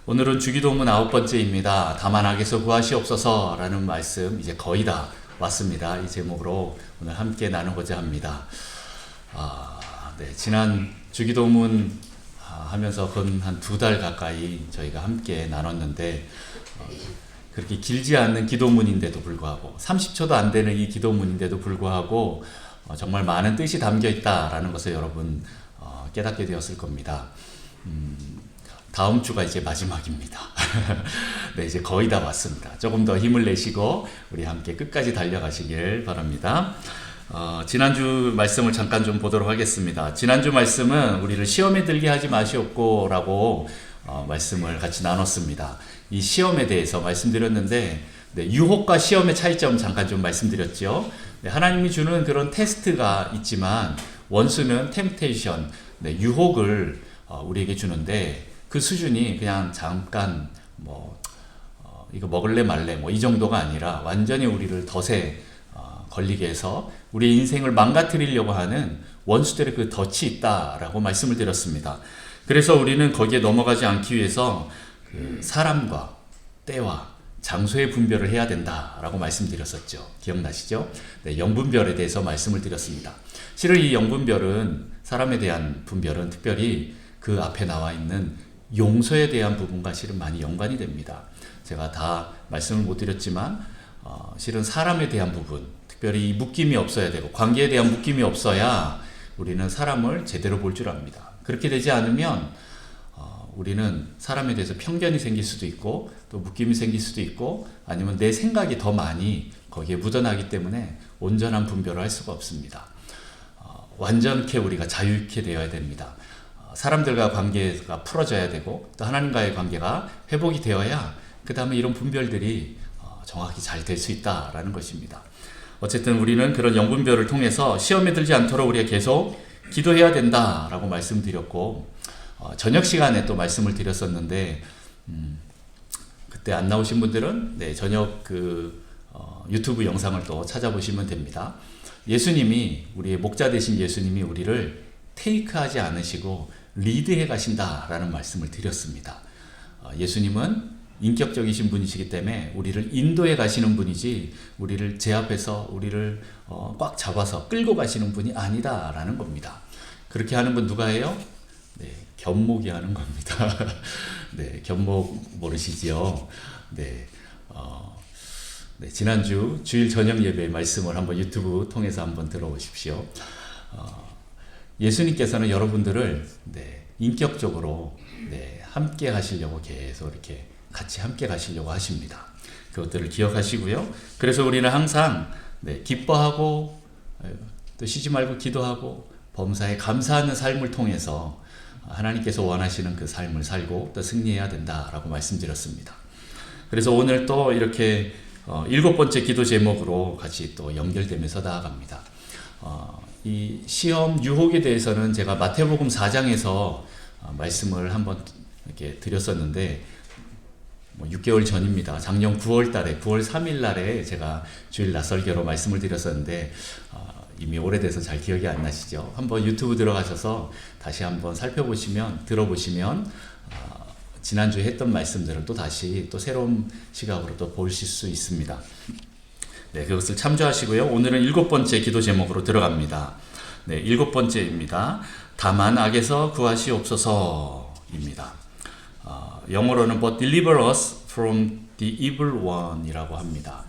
오늘은 주기도문 9번째입니다. 다만 악에서 구하시옵소서 라는 말씀 이제 거의 다 왔습니다. 이 제목으로 오늘 함께 나누고자 합니다. 네, 지난 주기도문 하면서 건 한 2달 가까이 저희가 함께 나눴는데 그렇게 길지 않는 기도문인데도 불구하고 30초도 안 되는 이 기도문인데도 불구하고 정말 많은 뜻이 담겨 있다라는 것을 여러분 깨닫게 되었을 겁니다. 다음 주가 이제 마지막입니다. 네, 이제 거의 다 왔습니다. 조금 더 힘을 내시고 우리 함께 끝까지 달려가시길 바랍니다. 지난주 말씀을 잠깐 좀 보도록 하겠습니다. 지난주 말씀은 우리를 시험에 들게 하지 마시옵고 라고 말씀을 같이 나눴습니다. 이 시험에 대해서 말씀드렸는데 네, 유혹과 시험의 차이점 잠깐 좀 말씀드렸죠. 네, 하나님이 주는 그런 테스트가 있지만 원수는 템테이션, 네, 유혹을 우리에게 주는데 그 수준이 그냥 잠깐 이거 먹을래 말래 이 정도가 아니라 완전히 우리를 덫에 걸리게 해서 우리의 인생을 망가뜨리려고 하는 원수들의 그 덫이 있다라고 말씀을 드렸습니다. 그래서 우리는 거기에 넘어가지 않기 위해서 그 사람과 때와 장소의 분별을 해야 된다라고 말씀드렸었죠. 기억나시죠? 네, 영분별에 대해서 말씀을 드렸습니다. 실은 이 영분별은 사람에 대한 분별은 특별히 그 앞에 나와 있는 용서에 대한 부분과 실은 많이 연관이 됩니다. 제가 다 말씀을 못 드렸지만 실은 사람에 대한 부분, 특별히 묶임이 없어야 되고 관계에 대한 묶임이 없어야 우리는 사람을 제대로 볼 줄 압니다. 그렇게 되지 않으면 우리는 사람에 대해서 편견이 생길 수도 있고 또 묶임이 생길 수도 있고 아니면 내 생각이 더 많이 거기에 묻어나기 때문에 온전한 분별을 할 수가 없습니다. 완전케 우리가 자유케 되어야 됩니다. 사람들과 관계가 풀어져야 되고 또 하나님과의 관계가 회복이 되어야 그 다음에 이런 분별들이 정확히 잘 될 수 있다라는 것입니다. 어쨌든 우리는 그런 영분별을 통해서 시험에 들지 않도록 우리가 계속 기도해야 된다라고 말씀드렸고 저녁 시간에 또 말씀을 드렸었는데 그때 안 나오신 분들은 네, 저녁 유튜브 영상을 또 찾아보시면 됩니다. 예수님이 우리의 목자 되신 예수님이 우리를 테이크하지 않으시고 리드해 가신다라는 말씀을 드렸습니다. 예수님은 인격적이신 분이시기 때문에 우리를 인도해 가시는 분이지 우리를 제 앞에서 우리를 꽉 잡아서 끌고 가시는 분이 아니다라는 겁니다. 그렇게 하는 분 누가 해요? 네, 견목이 하는 겁니다. 네, 견목 모르시지요? 네, 네, 지난주 주일 저녁 예배 말씀을 한번 유튜브 통해서 한번 들어보십시오. 예수님께서는 여러분들을 네, 인격적으로 네, 함께 하시려고 계속 이렇게 같이 함께 가시려고 하십니다. 그것들을 기억하시고요. 그래서 우리는 항상 네, 기뻐하고 또 쉬지 말고 기도하고 범사에 감사하는 삶을 통해서 하나님께서 원하시는 그 삶을 살고 또 승리해야 된다라고 말씀드렸습니다. 그래서 오늘 또 이렇게 7번째 기도 제목으로 같이 또 연결되면서 나아갑니다. 이 시험 유혹에 대해서는 제가 마태복음 4장에서 말씀을 한번 이렇게 드렸었는데 6개월 전입니다. 작년 9월 달에 9월 3일 날에 제가 주일 낮설교로 말씀을 드렸었는데 이미 오래돼서 잘 기억이 안 나시죠? 한번 유튜브 들어가셔서 다시 한번 살펴보시면 들어보시면 지난주에 했던 말씀들을 또 다시 또 새로운 시각으로 또 보실 수 있습니다. 네, 그것을 참조하시고요. 오늘은 7번째 기도 제목으로 들어갑니다. 네, 7번째입니다. 다만 악에서 구하시옵소서입니다. 영어로는 But deliver us from the evil one 이라고 합니다.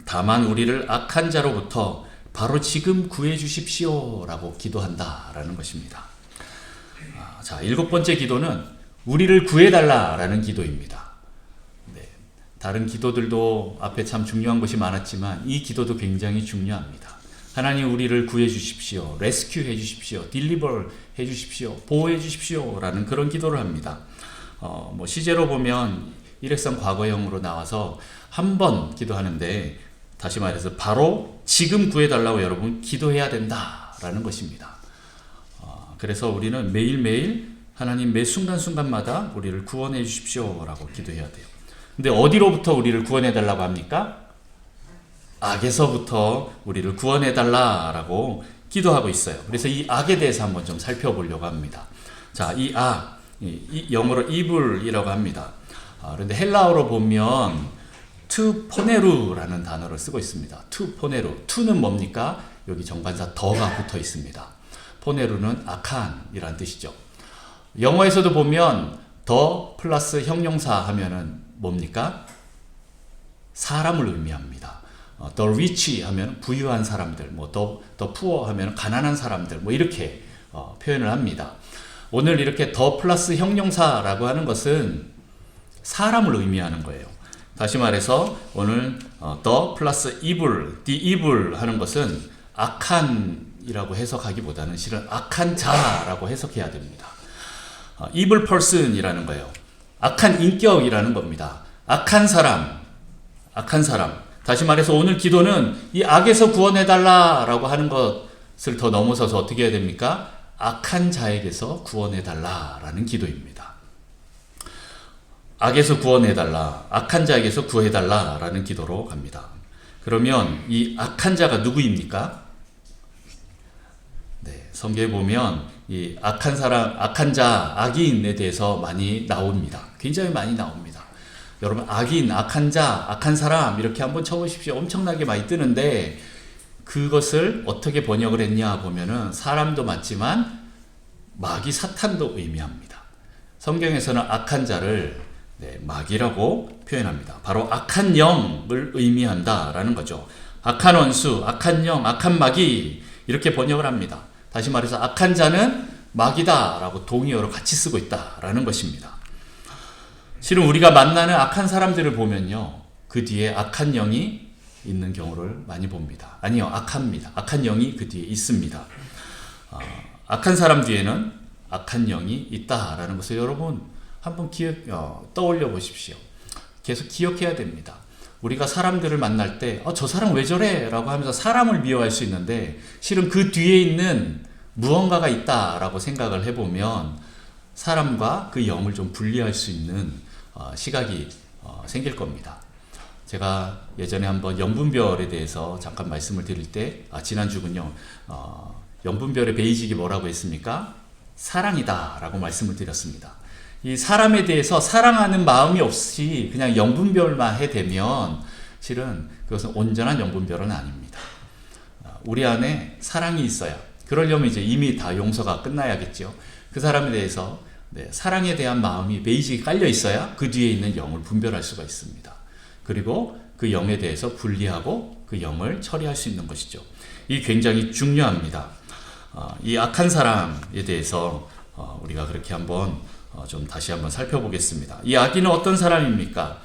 다만 우리를 악한 자로부터 바로 지금 구해 주십시오 라고 기도한다라는 것입니다. 자, 7번째 기도는 우리를 구해달라 라는 기도입니다. 네, 다른 기도들도 앞에 참 중요한 것이 많았지만 이 기도도 굉장히 중요합니다. 하나님 우리를 구해 주십시오. 레스큐 해 주십시오. 딜리버 해 주십시오. 보호해 주십시오 라는 그런 기도를 합니다. 시제로 보면 일회성 과거형으로 나와서 한 번 기도하는데 다시 말해서 바로 지금 구해달라고 여러분 기도해야 된다라는 것입니다. 그래서 우리는 매일매일 하나님 매 순간순간마다 우리를 구원해 주십시오 라고 기도해야 돼요. 근데 어디로부터 우리를 구원해 달라고 합니까? 악에서부터 우리를 구원해 달라라고 기도하고 있어요. 그래서 이 악에 대해서 한번 좀 살펴보려고 합니다. 자, 이 악, 영어로 evil이라고 합니다. 그런데 헬라어로 보면 투포네루라는 단어를 쓰고 있습니다. 투포네루. 투는 뭡니까? 여기 정관사 더가 붙어 있습니다. 포네루는 악한이라는 뜻이죠. 영어에서도 보면 더 플러스 형용사 하면은 뭡니까? 사람을 의미합니다. the rich 하면 부유한 사람들, 뭐 the poor 하면 가난한 사람들, 뭐 이렇게 표현을 합니다. 오늘 이렇게 더 플러스 형용사라고 하는 것은 사람을 의미하는 거예요. 다시 말해서 오늘 the 플러스 evil, the evil 하는 것은 악한이라고 해석하기보다는 실은 악한 자라고 해석해야 됩니다. evil person이라는 거예요. 악한 인격이라는 겁니다. 악한 사람. 다시 말해서 오늘 기도는 이 악에서 구원해달라라고 하는 것을 더 넘어서서 어떻게 해야 됩니까? 악한 자에게서 구원해달라라는 기도입니다. 악에서 구원해달라, 악한 자에게서 구해달라라는 기도로 갑니다. 그러면 이 악한 자가 누구입니까? 네, 성경에 보면 이 악한 사람, 악한 자, 악인에 대해서 많이 나옵니다. 굉장히 많이 나옵니다. 여러분, 악인, 악한 자, 악한 사람 이렇게 한번 쳐보십시오. 엄청나게 많이 뜨는데 그것을 어떻게 번역을 했냐 보면은 사람도 맞지만 마귀 사탄도 의미합니다. 성경에서는 악한 자를 마귀라고 표현합니다. 바로 악한 영을 의미한다라는 거죠. 악한 원수, 악한 영, 악한 마귀 이렇게 번역을 합니다. 다시 말해서 악한 자는 마귀다라고 동의어로 같이 쓰고 있다라는 것입니다. 실은 우리가 만나는 악한 사람들을 보면요, 그 뒤에 악한 영이 있는 경우를 많이 봅니다. 아니요, 악합니다. 악한 영이 그 뒤에 있습니다. 악한 사람 뒤에는 악한 영이 있다라는 것을 여러분 한번 떠올려 보십시오. 계속 기억해야 됩니다. 우리가 사람들을 만날 때 저 사람 왜 저래? 라고 하면서 사람을 미워할 수 있는데 실은 그 뒤에 있는 무언가가 있다라고 생각을 해보면 사람과 그 영을 좀 분리할 수 있는 시각이 생길 겁니다. 제가 예전에 한번 영분별에 대해서 잠깐 말씀을 드릴 때 지난주군요. 영분별의 베이직이 뭐라고 했습니까? 사랑이다 라고 말씀을 드렸습니다. 이 사람에 대해서 사랑하는 마음이 없이 그냥 영분별만 해대면 실은 그것은 온전한 영분별은 아닙니다. 우리 안에 사랑이 있어야, 그러려면 이제 이미 다 용서가 끝나야겠죠. 그 사람에 대해서 사랑에 대한 마음이 베이직이 깔려 있어야 그 뒤에 있는 영을 분별할 수가 있습니다. 그리고 그 영에 대해서 분리하고 그 영을 처리할 수 있는 것이죠. 이 굉장히 중요합니다. 이 악한 사람에 대해서 우리가 그렇게 한번 좀 다시 한번 살펴보겠습니다. 이 악인은 어떤 사람입니까?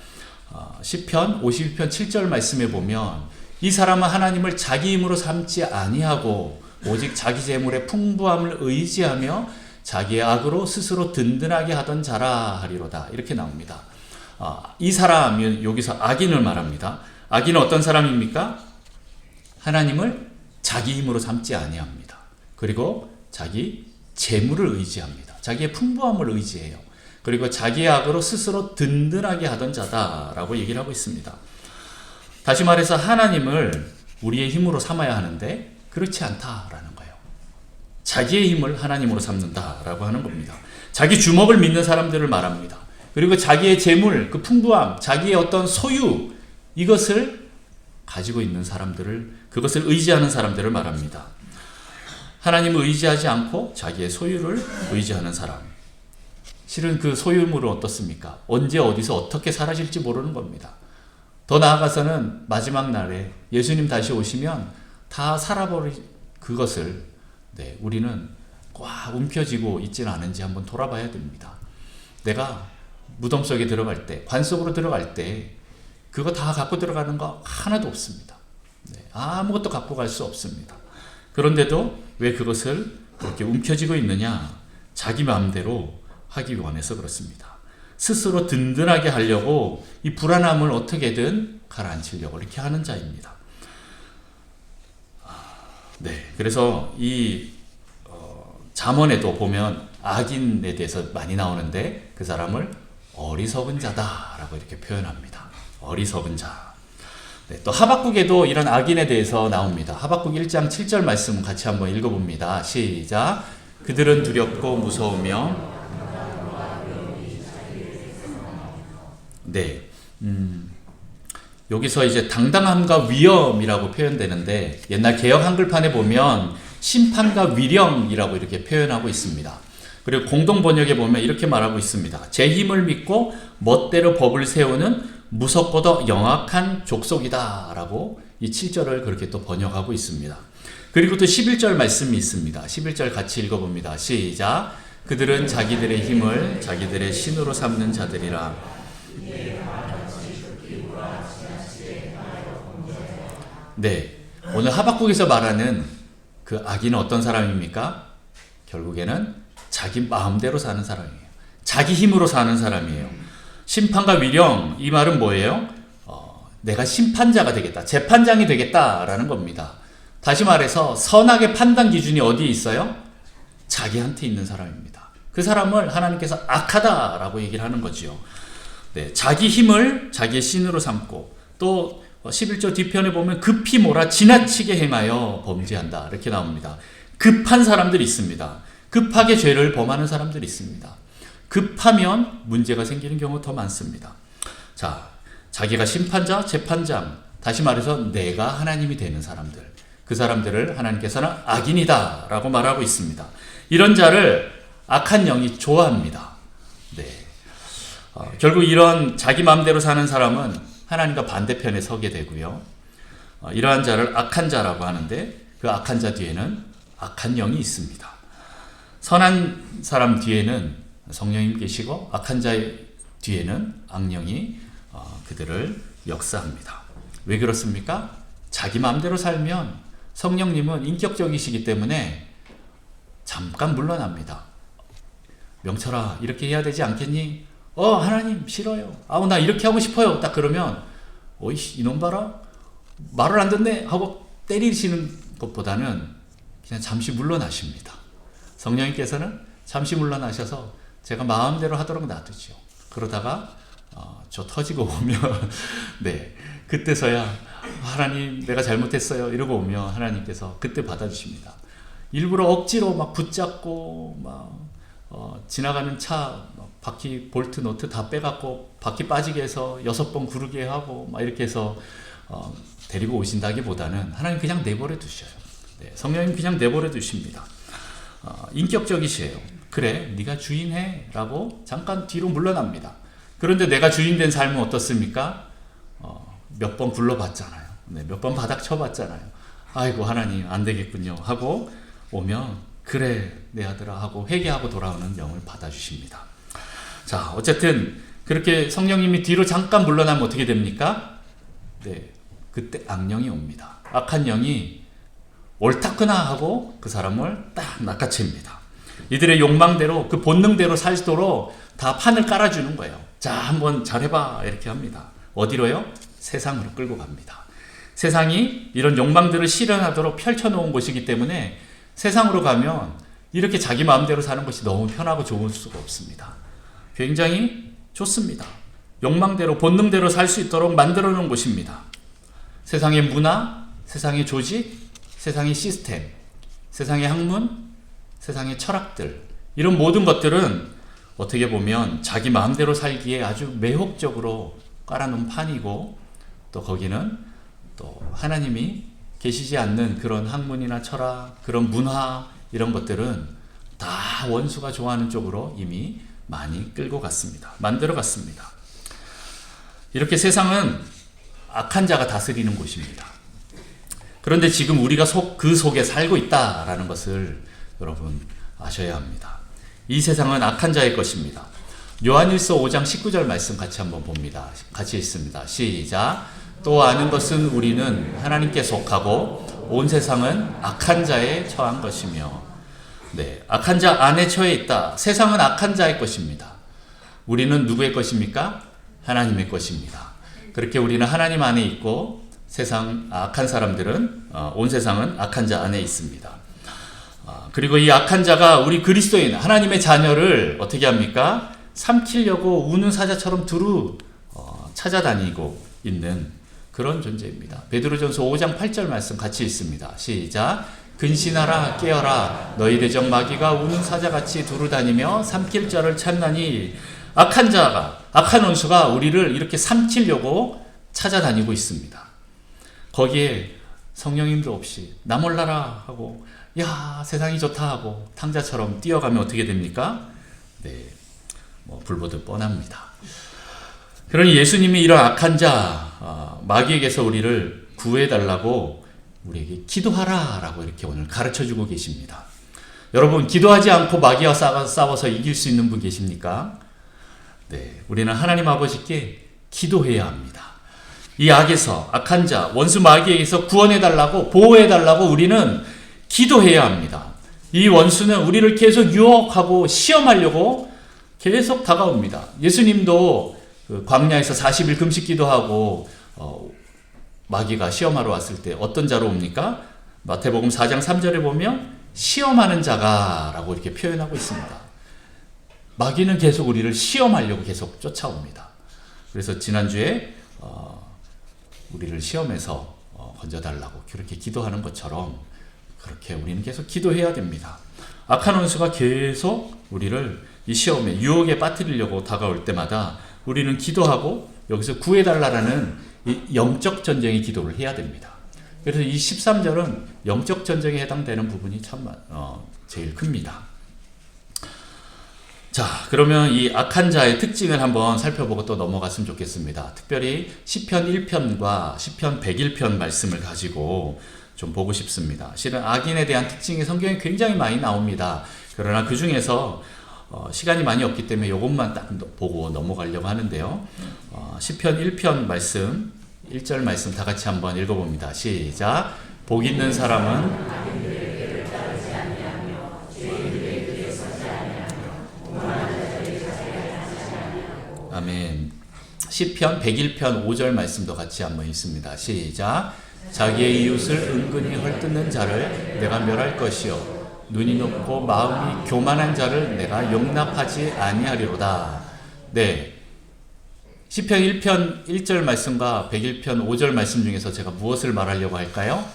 시편 52편 7절 말씀에 보면 이 사람은 하나님을 자기 힘으로 삼지 아니하고 오직 자기 재물의 풍부함을 의지하며 자기의 악으로 스스로 든든하게 하던 자라 하리로다. 이렇게 나옵니다. 이 사람은 여기서 악인을 말합니다. 악인은 어떤 사람입니까? 하나님을 자기 힘으로 삼지 아니합니다. 그리고 자기 재물을 의지합니다. 자기의 풍부함을 의지해요. 그리고 자기의 악으로 스스로 든든하게 하던 자다라고 얘기를 하고 있습니다. 다시 말해서 하나님을 우리의 힘으로 삼아야 하는데 그렇지 않다라는 거예요. 자기의 힘을 하나님으로 삼는다라고 하는 겁니다. 자기 주먹을 믿는 사람들을 말합니다. 그리고 자기의 재물, 그 풍부함, 자기의 어떤 소유, 이것을 가지고 있는 사람들을, 그것을 의지하는 사람들을 말합니다. 하나님을 의지하지 않고 자기의 소유를 의지하는 사람. 실은 그 소유물은 어떻습니까? 언제 어디서 어떻게 사라질지 모르는 겁니다. 더 나아가서는 마지막 날에 예수님 다시 오시면 다 살아버린 그것을 우리는 꽉 움켜쥐고 있지는 않은지 한번 돌아봐야 됩니다. 내가 무덤 속에 들어갈 때, 관 속으로 들어갈 때 그거 다 갖고 들어가는 거 하나도 없습니다. 아무것도 갖고 갈 수 없습니다. 그런데도 왜 그것을 그렇게 움켜쥐고 있느냐? 자기 마음대로 하기 원해서 그렇습니다. 스스로 든든하게 하려고 이 불안함을 어떻게든 가라앉히려고 이렇게 하는 자입니다. 그래서 이 잠언에도 보면 악인에 대해서 많이 나오는데 그 사람을 어리석은 자다라고 이렇게 표현합니다. 어리석은 자. 또 하박국에도 이런 악인에 대해서 나옵니다. 하박국 1장 7절 말씀 같이 한번 읽어봅니다. 시작. 그들은 두렵고 무서우며 네. 여기서 이제 당당함과 위엄이라고 표현되는데 옛날 개역 한글판에 보면 심판과 위령이라고 이렇게 표현하고 있습니다. 그리고 공동 번역에 보면 이렇게 말하고 있습니다. 제 힘을 믿고 멋대로 법을 세우는 무섭고도 영악한 족속이다 라고 이 7절을 그렇게 또 번역하고 있습니다. 그리고 또 11절 말씀이 있습니다. 11절 같이 읽어봅니다. 시작. 그들은 자기들의 힘을 자기들의 신으로 삼는 자들이라. 네, 오늘 하박국에서 말하는 그 악인은 어떤 사람입니까? 결국에는 자기 마음대로 사는 사람이에요. 자기 힘으로 사는 사람이에요. 심판과 위령, 이 말은 뭐예요? 내가 심판자가 되겠다, 재판장이 되겠다라는 겁니다. 다시 말해서 선악의 판단 기준이 어디에 있어요? 자기한테 있는 사람입니다. 그 사람을 하나님께서 악하다라고 얘기를 하는 거지요. 네, 자기 힘을 자기의 신으로 삼고 또 11절 뒤편에 보면 급히 몰아 지나치게 행하여 범죄한다 이렇게 나옵니다. 급한 사람들이 있습니다. 급하게 죄를 범하는 사람들이 있습니다. 급하면 문제가 생기는 경우가 더 많습니다. 자, 자기가 심판자, 재판장, 다시 말해서 내가 하나님이 되는 사람들, 그 사람들을 하나님께서는 악인이다 라고 말하고 있습니다. 이런 자를 악한 영이 좋아합니다. 네. 결국 이런 자기 마음대로 사는 사람은 하나님과 반대편에 서게 되고요. 이러한 자를 악한 자라고 하는데 그 악한 자 뒤에는 악한 영이 있습니다. 선한 사람 뒤에는 성령님 계시고 악한 자의 뒤에는 악령이 그들을 역사합니다. 왜 그렇습니까? 자기 마음대로 살면 성령님은 인격적이시기 때문에 잠깐 물러납니다. 명철아, 이렇게 해야 되지 않겠니? 하나님 싫어요. 나 이렇게 하고 싶어요. 딱 그러면 어이씨 이놈 봐라, 말을 안 듣네 하고 때리시는 것보다는 그냥 잠시 물러나십니다. 성령님께서는 잠시 물러나셔서 제가 마음대로 하도록 놔두죠. 그러다가 저 터지고 오면 네, 그때서야 하나님 내가 잘못했어요 이러고 오면 하나님께서 그때 받아주십니다. 일부러 억지로 막 붙잡고 막 지나가는 차 바퀴 볼트 너트 다 빼갖고 바퀴 빠지게 해서 6번 구르게 하고 막 이렇게 해서 데리고 오신다기보다는 하나님 그냥 내버려 두셔요. 네, 성령님 그냥 내버려 두십니다. 인격적이시에요. 그래, 네가 주인해 라고 잠깐 뒤로 물러납니다. 그런데 내가 주인된 삶은 어떻습니까? 몇 번 굴러봤잖아요. 네, 몇 번 바닥 쳐봤잖아요. 아이고 하나님 안 되겠군요 하고 오면 그래 내 아들아 하고 회개하고 돌아오는 영을 받아주십니다. 자, 어쨌든 그렇게 성령님이 뒤로 잠깐 물러나면 어떻게 됩니까? 네, 그때 악령이 옵니다. 악한 영이 옳다구나 하고 그 사람을 딱 낚아챕니다. 이들의 욕망대로 그 본능대로 살도록 다 판을 깔아주는 거예요. 자, 한번 잘해봐 이렇게 합니다. 어디로요? 세상으로 끌고 갑니다. 세상이 이런 욕망들을 실현하도록 펼쳐놓은 곳이기 때문에 세상으로 가면 이렇게 자기 마음대로 사는 것이 너무 편하고 좋을 수가 없습니다. 굉장히 좋습니다. 욕망대로 본능대로 살 수 있도록 만들어 놓은 곳입니다. 세상의 문화, 세상의 조직, 세상의 시스템, 세상의 학문, 세상의 철학들, 이런 모든 것들은 어떻게 보면 자기 마음대로 살기에 아주 매혹적으로 깔아놓은 판이고, 또 거기는 또 하나님이 계시지 않는 그런 학문이나 철학, 그런 문화, 이런 것들은 다 원수가 좋아하는 쪽으로 이미 많이 끌고 갔습니다. 만들어 갔습니다. 이렇게 세상은 악한 자가 다스리는 곳입니다. 그런데 지금 우리가 그 속에 살고 있다라는 것을 여러분 아셔야 합니다. 이 세상은 악한 자의 것입니다. 요한일서 5장 19절 말씀 같이 한번 봅니다. 같이 읽습니다. 시작. 또 아는 것은 우리는 하나님께 속하고 온 세상은 악한 자에 처한 것이며. 네, 악한 자 안에 처해 있다. 세상은 악한 자의 것입니다. 우리는 누구의 것입니까? 하나님의 것입니다. 그렇게 우리는 하나님 안에 있고 세상 악한 사람들은 온 세상은 악한 자 안에 있습니다. 그리고 이 악한 자가 우리 그리스도인 하나님의 자녀를 어떻게 합니까? 삼키려고 우는 사자처럼 두루 찾아다니고 있는 그런 존재입니다. 베드로전서 5장 8절 말씀 같이 읽습니다. 시작. 근신하라 깨어라 너희 대적 마귀가 우는 사자같이 두루 다니며 삼킬 자를 찾나니 악한 원수가 우리를 이렇게 삼키려고 찾아다니고 있습니다. 거기에 성령님도 없이 나 몰라라 하고 야 세상이 좋다 하고 탕자처럼 뛰어가면 어떻게 됩니까? 네, 불보듯 뻔합니다. 그러니 예수님이 이런 악한 자 마귀에게서 우리를 구해달라고 우리에게 기도하라 라고 이렇게 오늘 가르쳐주고 계십니다. 여러분, 기도하지 않고 마귀와 싸워서 이길 수 있는 분 계십니까? 네, 우리는 하나님 아버지께 기도해야 합니다. 이 악에서, 악한 자, 원수 마귀에게서 구원해달라고, 보호해달라고 우리는 기도해야 합니다. 이 원수는 우리를 계속 유혹하고 시험하려고 계속 다가옵니다. 예수님도 그 광야에서 40일 금식 기도하고 마귀가 시험하러 왔을 때 어떤 자로 옵니까? 마태복음 4장 3절에 보면 시험하는 자가 라고 이렇게 표현하고 있습니다. 마귀는 계속 우리를 시험하려고 계속 쫓아옵니다. 그래서 지난주에 우리를 시험에서 건져달라고 그렇게 기도하는 것처럼 그렇게 우리는 계속 기도해야 됩니다. 악한 원수가 계속 우리를 이 시험에 유혹에 빠뜨리려고 다가올 때마다 우리는 기도하고 여기서 구해달라는 이 영적 전쟁의 기도를 해야 됩니다. 그래서 이 13절은 영적 전쟁에 해당되는 부분이 참 제일 큽니다. 자, 그러면 이 악한 자의 특징을 한번 살펴보고 또 넘어갔으면 좋겠습니다. 특별히 시편 1편과 시편 101편 말씀을 가지고 좀 보고 싶습니다. 실은 악인에 대한 특징이 성경에 굉장히 많이 나옵니다. 그러나 그 중에서 시간이 많이 없기 때문에 이것만 딱 보고 넘어가려고 하는데요. 시편 1편 말씀 1절 말씀 다 같이 한번 읽어봅니다. 시작. 복 있는 사람은 아멘. 시편 101편 5절 말씀도 같이 한번 읽습니다. 시작. 자기의 이웃을 은근히 헐뜯는 자를 내가 멸할 것이요 눈이 높고 마음이 교만한 자를 내가 용납하지 아니하리로다. 네. 시편 1편 1절 말씀과 101편 5절 말씀 중에서 제가 무엇을 말하려고 할까요?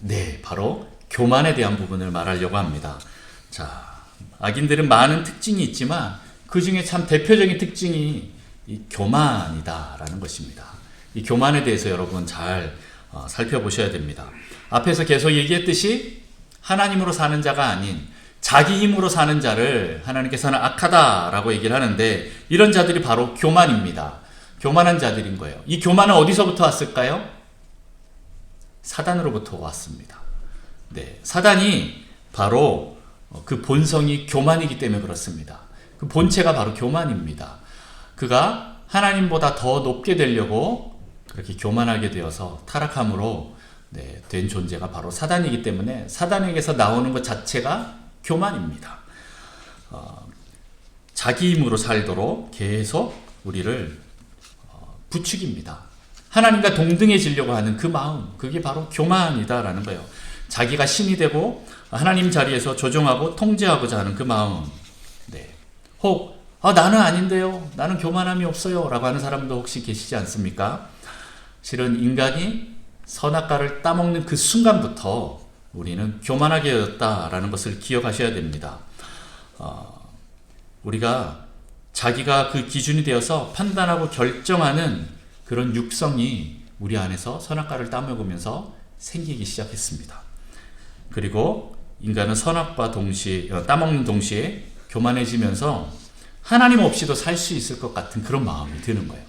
네, 바로 교만에 대한 부분을 말하려고 합니다. 자, 악인들은 많은 특징이 있지만 그 중에 참 대표적인 특징이 이 교만이다라는 것입니다. 이 교만에 대해서 여러분 잘 살펴보셔야 됩니다. 앞에서 계속 얘기했듯이 하나님으로 사는 자가 아닌 자기 힘으로 사는 자를 하나님께서는 악하다라고 얘기를 하는데 이런 자들이 바로 교만입니다. 교만한 자들인 거예요. 이 교만은 어디서부터 왔을까요? 사단으로부터 왔습니다. 네, 사단이 바로 그 본성이 교만이기 때문에 그렇습니다. 그 본체가 바로 교만입니다. 그가 하나님보다 더 높게 되려고 그렇게 교만하게 되어서 타락함으로 된 존재가 바로 사단이기 때문에 사단에게서 나오는 것 자체가 교만입니다. 자기 힘으로 살도록 계속 우리를 부추깁니다. 하나님과 동등해지려고 하는 그 마음, 그게 바로 교만이다라는 거예요. 자기가 신이 되고 하나님 자리에서 조종하고 통제하고자 하는 그 마음. 네. 혹 나는 아닌데요. 나는 교만함이 없어요. 라고 하는 사람도 혹시 계시지 않습니까? 실은 인간이 선악과를 따먹는 그 순간부터 우리는 교만하게 되었다라는 것을 기억하셔야 됩니다. 우리가 자기가 그 기준이 되어서 판단하고 결정하는 그런 육성이 우리 안에서 선악과를 따먹으면서 생기기 시작했습니다. 그리고 인간은 선악과 따먹는 동시에 교만해지면서 하나님 없이도 살 수 있을 것 같은 그런 마음이 드는 거예요.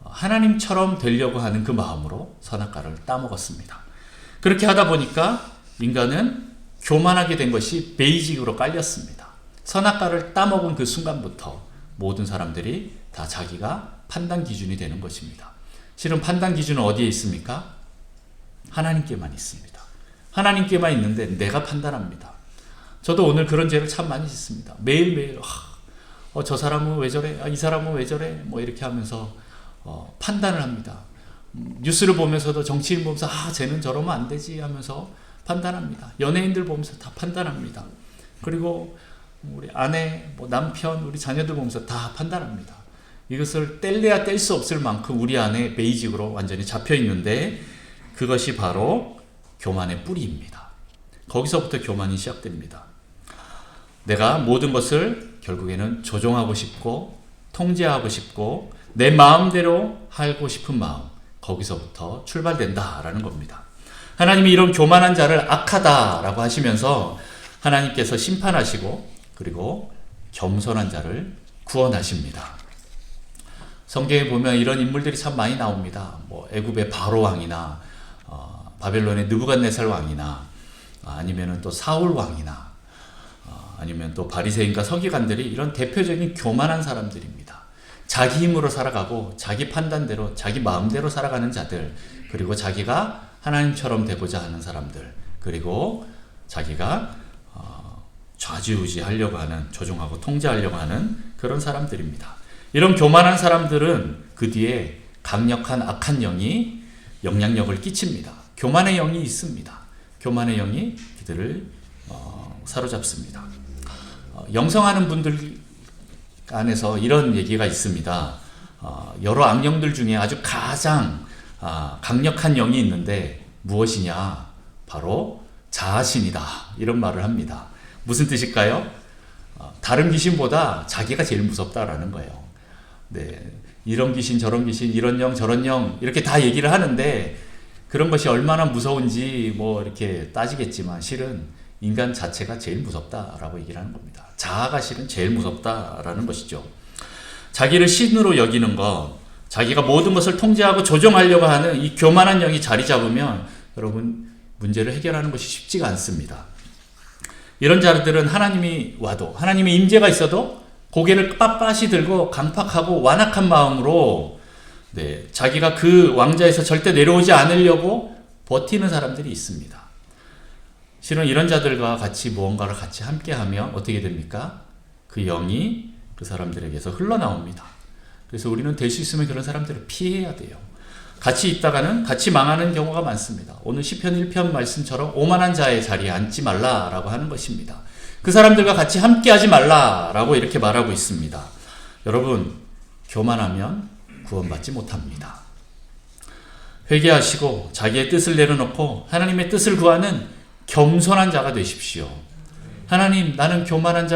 하나님처럼 되려고 하는 그 마음으로 선악과를 따먹었습니다. 그렇게 하다 보니까 인간은 교만하게 된 것이 베이직으로 깔렸습니다. 선악과를 따먹은 그 순간부터 모든 사람들이 다 자기가 판단 기준이 되는 것입니다. 실은 판단 기준은 어디에 있습니까? 하나님께만 있습니다. 하나님께만 있는데 내가 판단합니다. 저도 오늘 그런 죄를 참 많이 짓습니다. 매일매일 저 사람은 왜 저래? 이 사람은 왜 저래? 뭐 이렇게 하면서 판단을 합니다. 뉴스를 보면서도 정치인 보면서 쟤는 저러면 안 되지 하면서 판단합니다. 연예인들 보면서 다 판단합니다. 그리고 우리 아내, 남편, 우리 자녀들 보면서 다 판단합니다. 이것을 뗄래야 뗄 수 없을 만큼 우리 안에 베이직으로 완전히 잡혀 있는데 그것이 바로 교만의 뿌리입니다. 거기서부터 교만이 시작됩니다. 내가 모든 것을 결국에는 조종하고 싶고 통제하고 싶고 내 마음대로 하고 싶은 마음, 거기서부터 출발된다라는 겁니다. 하나님이 이런 교만한 자를 악하다라고 하시면서 하나님께서 심판하시고 그리고 겸손한 자를 구원하십니다. 성경에 보면 이런 인물들이 참 많이 나옵니다. 뭐 애굽의 바로 왕이나 바벨론의 느부갓네살 왕이나 아니면은 또 사울 왕이나 아니면 또 바리새인과 서기관들이 이런 대표적인 교만한 사람들입니다. 자기 힘으로 살아가고 자기 판단대로 자기 마음대로 살아가는 자들, 그리고 자기가 하나님처럼 되고자 하는 사람들, 그리고 자기가 좌지우지하려고 하는, 조종하고 통제하려고 하는 그런 사람들입니다. 이런 교만한 사람들은 그 뒤에 강력한 악한 영이 영향력을 끼칩니다. 교만의 영이 있습니다. 교만의 영이 그들을 사로잡습니다. 영성하는 분들 안에서 이런 얘기가 있습니다. 여러 악령들 중에 아주 가장 강력한 영이 있는데 무엇이냐? 바로 자아신이다. 이런 말을 합니다. 무슨 뜻일까요? 다른 귀신보다 자기가 제일 무섭다라는 거예요. 네, 이런 귀신, 저런 귀신, 이런 영, 저런 영 이렇게 다 얘기를 하는데 그런 것이 얼마나 무서운지 뭐 이렇게 따지겠지만 실은 인간 자체가 제일 무섭다라고 얘기를 하는 겁니다. 자아가 실은 제일 무섭다라는 것이죠. 자기를 신으로 여기는 것, 자기가 모든 것을 통제하고 조종하려고 하는 이 교만한 영이 자리 잡으면 여러분 문제를 해결하는 것이 쉽지가 않습니다. 이런 자들은 하나님이 와도, 하나님의 임재가 있어도 고개를 빳빳이 들고 강팍하고 완악한 마음으로 자기가 그 왕자에서 절대 내려오지 않으려고 버티는 사람들이 있습니다. 실은 이런 자들과 같이 무언가를 같이 함께하면 어떻게 됩니까? 그 영이 그 사람들에게서 흘러나옵니다. 그래서 우리는 될 수 있으면 그런 사람들을 피해야 돼요. 같이 있다가는 같이 망하는 경우가 많습니다. 오늘 시편 1편 말씀처럼 오만한 자의 자리에 앉지 말라라고 하는 것입니다. 그 사람들과 같이 함께하지 말라라고 이렇게 말하고 있습니다. 여러분, 교만하면 구원받지 못합니다. 회개하시고 자기의 뜻을 내려놓고 하나님의 뜻을 구하는 겸손한 자가 되십시오. 하나님, 나는 교만한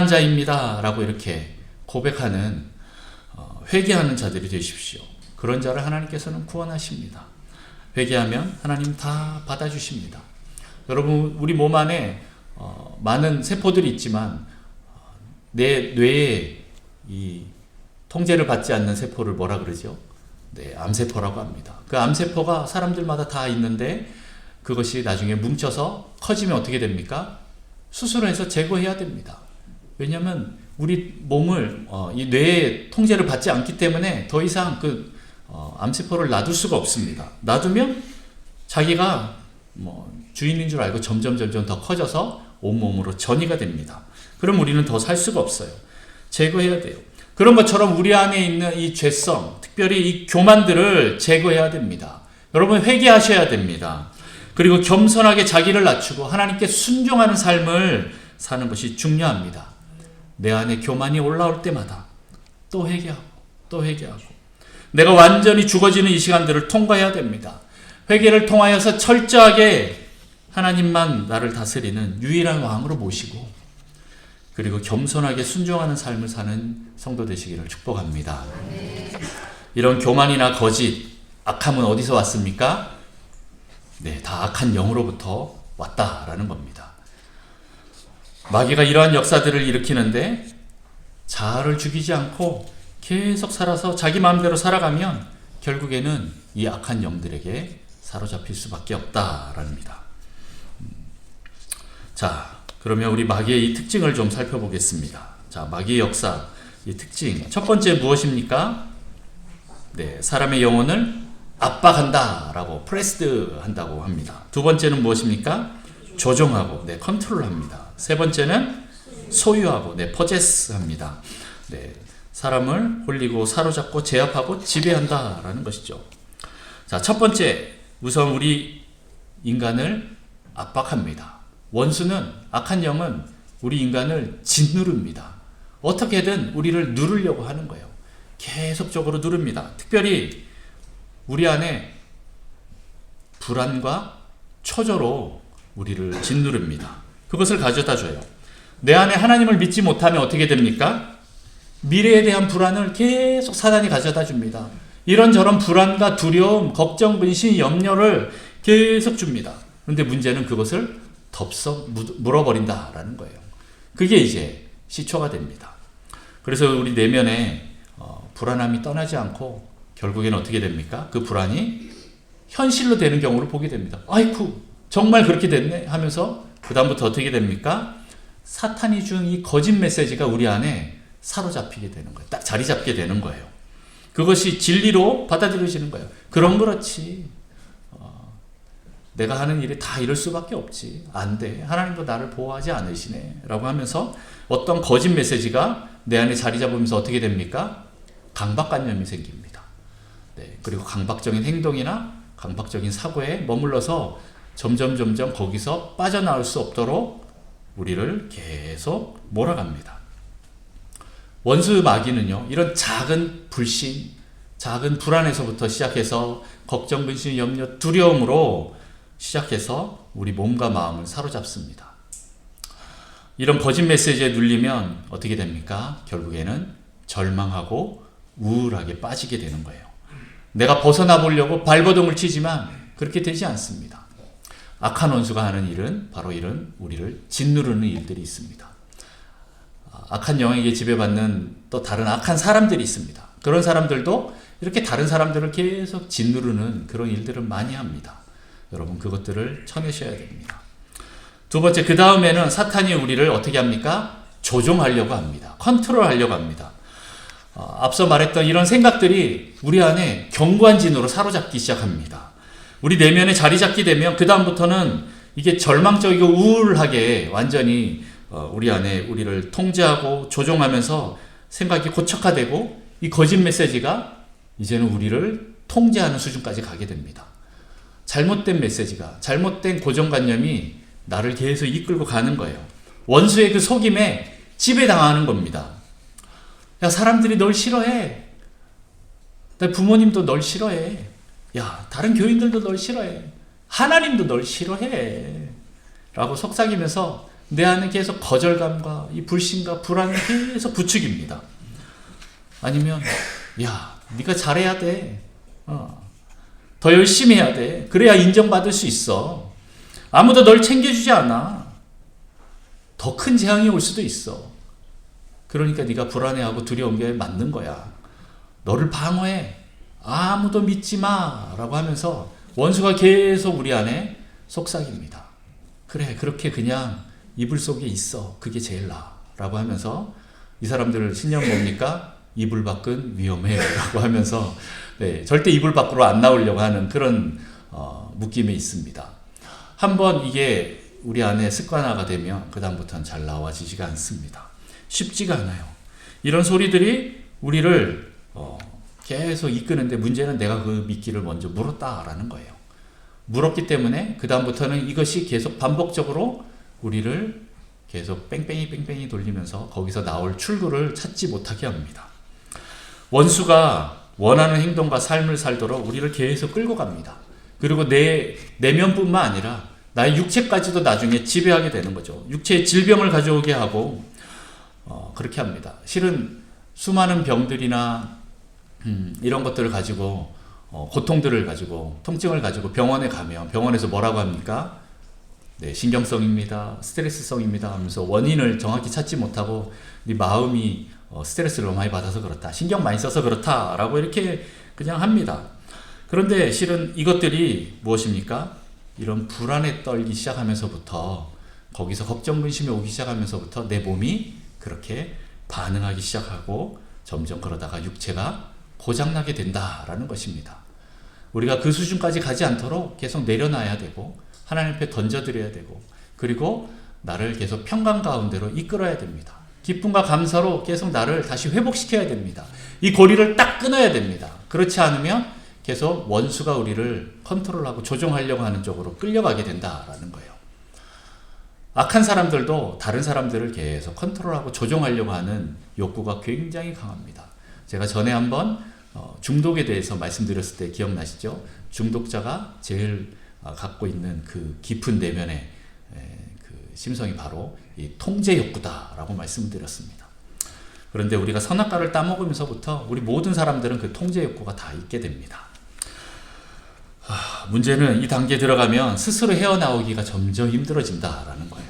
자입니다 라고 이렇게 고백하는 회개하는 자들이 되십시오. 그런 자를 하나님께서는 구원하십니다. 회개하면 하나님 다 받아주십니다. 여러분, 우리 몸 안에 많은 세포들이 있지만 내 뇌에 이 통제를 받지 않는 세포를 뭐라 그러죠? 네, 암세포라고 합니다. 그 암세포가 사람들마다 다 있는데 그것이 나중에 뭉쳐서 커지면 어떻게 됩니까? 수술해서 제거해야 됩니다. 왜냐하면 우리 몸을 이 뇌의 통제를 받지 않기 때문에 더 이상 그 암세포를 놔둘 수가 없습니다. 놔두면 자기가 주인인 줄 알고 점점 더 커져서 온몸으로 전이가 됩니다. 그럼 우리는 더 살 수가 없어요. 제거해야 돼요. 그런 것처럼 우리 안에 있는 이 죄성, 특별히 이 교만들을 제거해야 됩니다. 여러분, 회개하셔야 됩니다. 그리고 겸손하게 자기를 낮추고 하나님께 순종하는 삶을 사는 것이 중요합니다. 내 안에 교만이 올라올 때마다 또 회개하고 내가 완전히 죽어지는 이 시간들을 통과해야 됩니다. 회개를 통하여서 철저하게 하나님만 나를 다스리는 유일한 왕으로 모시고 그리고 겸손하게 순종하는 삶을 사는 성도 되시기를 축복합니다. 이런 교만이나 거짓, 악함은 어디서 왔습니까? 네, 다 악한 영으로부터 왔다라는 겁니다. 마귀가 이러한 역사들을 일으키는데 자아를 죽이지 않고 계속 살아서 자기 마음대로 살아가면 결국에는 이 악한 영들에게 사로잡힐 수밖에 없다랍니다. 자, 그러면 우리 마귀의 이 특징을 좀 살펴보겠습니다. 자, 마귀의 역사, 이 특징. 첫 번째 무엇입니까? 네, 사람의 영혼을 압박한다라고, 프레스드 한다고 합니다. 두 번째는 무엇입니까? 조종하고, 컨트롤합니다. 세 번째는 소유하고, 퍼제스 합니다. 네, 사람을 홀리고 사로잡고 제압하고 지배한다라는 것이죠. 자, 첫 번째, 우선 우리 인간을 압박합니다. 원수는, 악한 영은 우리 인간을 짓누릅니다. 어떻게든 우리를 누르려고 하는 거예요. 계속적으로 누릅니다. 특별히 우리 안에 불안과 초조로 우리를 짓누릅니다. 그것을 가져다 줘요. 내 안에 하나님을 믿지 못하면 어떻게 됩니까? 미래에 대한 불안을 계속 사단이 가져다 줍니다. 이런저런 불안과 두려움, 걱정, 근심, 염려를 계속 줍니다. 그런데 문제는 그것을 덥석 물어버린다라는 거예요. 그게 이제 시초가 됩니다. 그래서 우리 내면에 불안함이 떠나지 않고 결국에는 어떻게 됩니까? 그 불안이 현실로 되는 경우를 보게 됩니다. 아이쿠, 정말 그렇게 됐네 하면서 그 다음부터 어떻게 됩니까? 사탄이 준 이 거짓 메시지가 우리 안에 사로잡히게 되는 거예요. 딱 자리 잡게 되는 거예요. 그것이 진리로 받아들여지는 거예요. 그럼 그렇지. 내가 하는 일이 다 이럴 수밖에 없지. 안 돼. 하나님도 나를 보호하지 않으시네. 라고 하면서 어떤 거짓 메시지가 내 안에 자리 잡으면서 어떻게 됩니까? 강박관념이 생깁니다. 네. 그리고 강박적인 행동이나 강박적인 사고에 머물러서 점점 거기서 빠져나올 수 없도록 우리를 계속 몰아갑니다. 원수 마귀는요, 이런 작은 불신, 작은 불안에서부터 시작해서 걱정, 근심, 염려, 두려움으로 시작해서 우리 몸과 마음을 사로잡습니다. 이런 거짓 메시지에 눌리면 어떻게 됩니까? 결국에는 절망하고 우울하게 빠지게 되는 거예요. 내가 벗어나 보려고 발버둥을 치지만 그렇게 되지 않습니다. 악한 원수가 하는 일은 바로 이런 우리를 짓누르는 일들이 있습니다. 악한 영에게 지배받는 또 다른 악한 사람들이 있습니다. 그런 사람들도 이렇게 다른 사람들을 계속 짓누르는 그런 일들을 많이 합니다. 여러분 그것들을 쳐내셔야 됩니다. 두 번째, 그 다음에는 사탄이 우리를 어떻게 합니까? 조종하려고 합니다. 컨트롤하려고 합니다. 앞서 말했던 이런 생각들이 우리 안에 경관진으로 사로잡기 시작합니다. 우리 내면에 자리 잡게 되면 그 다음부터는 이게 절망적이고 우울하게 완전히 우리 안에 우리를 통제하고 조종하면서 생각이 고착화되고 이 거짓 메시지가 이제는 우리를 통제하는 수준까지 가게 됩니다. 잘못된 메시지가, 잘못된 고정관념이 나를 계속 이끌고 가는 거예요. 원수의 그 속임에 지배당하는 겁니다. 야, 사람들이 널 싫어해. 내 부모님도 널 싫어해. 야, 다른 교인들도 널 싫어해. 하나님도 널 싫어해. 라고 속삭이면서 내 안에 계속 거절감과 이 불신과 불안을 계속 부추깁니다. 아니면 야, 네가 잘해야 돼. 더 열심히 해야 돼. 그래야 인정받을 수 있어. 아무도 널 챙겨주지 않아. 더 큰 재앙이 올 수도 있어. 그러니까 네가 불안해하고 두려운 게 맞는 거야. 너를 방어해. 아무도 믿지 마. 라고 하면서 원수가 계속 우리 안에 속삭입니다. 그래, 그렇게 그냥 이불 속에 있어. 그게 제일 나아. 라고 하면서 이 사람들 신념 뭡니까? 이불 밖은 위험해. 라고 하면서 네, 절대 이불 밖으로 안 나오려고 하는 그런 묶임이 있습니다. 한번 이게 우리 안에 습관화가 되면 그 다음부터는 잘 나와지지가 않습니다. 쉽지가 않아요. 이런 소리들이 우리를 계속 이끄는데 문제는 내가 그 미끼를 먼저 물었다라는 거예요. 물었기 때문에 그 다음부터는 이것이 계속 반복적으로 우리를 계속 뺑뺑이 돌리면서 거기서 나올 출구를 찾지 못하게 합니다. 원수가 원하는 행동과 삶을 살도록 우리를 계속 끌고 갑니다. 그리고 내 내면뿐만 아니라 나의 육체까지도 나중에 지배하게 되는 거죠. 육체에 질병을 가져오게 하고 그렇게 합니다. 실은 수많은 병들이나 이런 것들을 가지고 고통들을 가지고 통증을 가지고 병원에 가면 병원에서 뭐라고 합니까? 네, 신경성입니다. 스트레스성입니다 하면서 원인을 정확히 찾지 못하고 네 마음이 스트레스를 너무 많이 받아서 그렇다. 신경 많이 써서 그렇다. 라고 이렇게 그냥 합니다. 그런데 실은 이것들이 무엇입니까? 이런 불안에 떨기 시작하면서부터 거기서 걱정, 근심이 오기 시작하면서부터 내 몸이 그렇게 반응하기 시작하고 점점 그러다가 육체가 고장나게 된다라는 것입니다. 우리가 그 수준까지 가지 않도록 계속 내려놔야 되고 하나님 앞에 던져드려야 되고 그리고 나를 계속 평강 가운데로 이끌어야 됩니다. 기쁨과 감사로 계속 나를 다시 회복시켜야 됩니다. 이 고리를 딱 끊어야 됩니다. 그렇지 않으면 계속 원수가 우리를 컨트롤하고 조종하려고 하는 쪽으로 끌려가게 된다라는 거예요. 악한 사람들도 다른 사람들을 계속 컨트롤하고 조종하려고 하는 욕구가 굉장히 강합니다. 제가 전에 한번 중독에 대해서 말씀드렸을 때 기억나시죠? 중독자가 제일 갖고 있는 그 깊은 내면의 그 심성이 바로 이 통제 욕구다라고 말씀을 드렸습니다. 그런데 우리가 선악과를 따먹으면서부터 우리 모든 사람들은 그 통제 욕구가 다 있게 됩니다. 문제는 이 단계에 들어가면 스스로 헤어나오기가 점점 힘들어진다라는 거예요.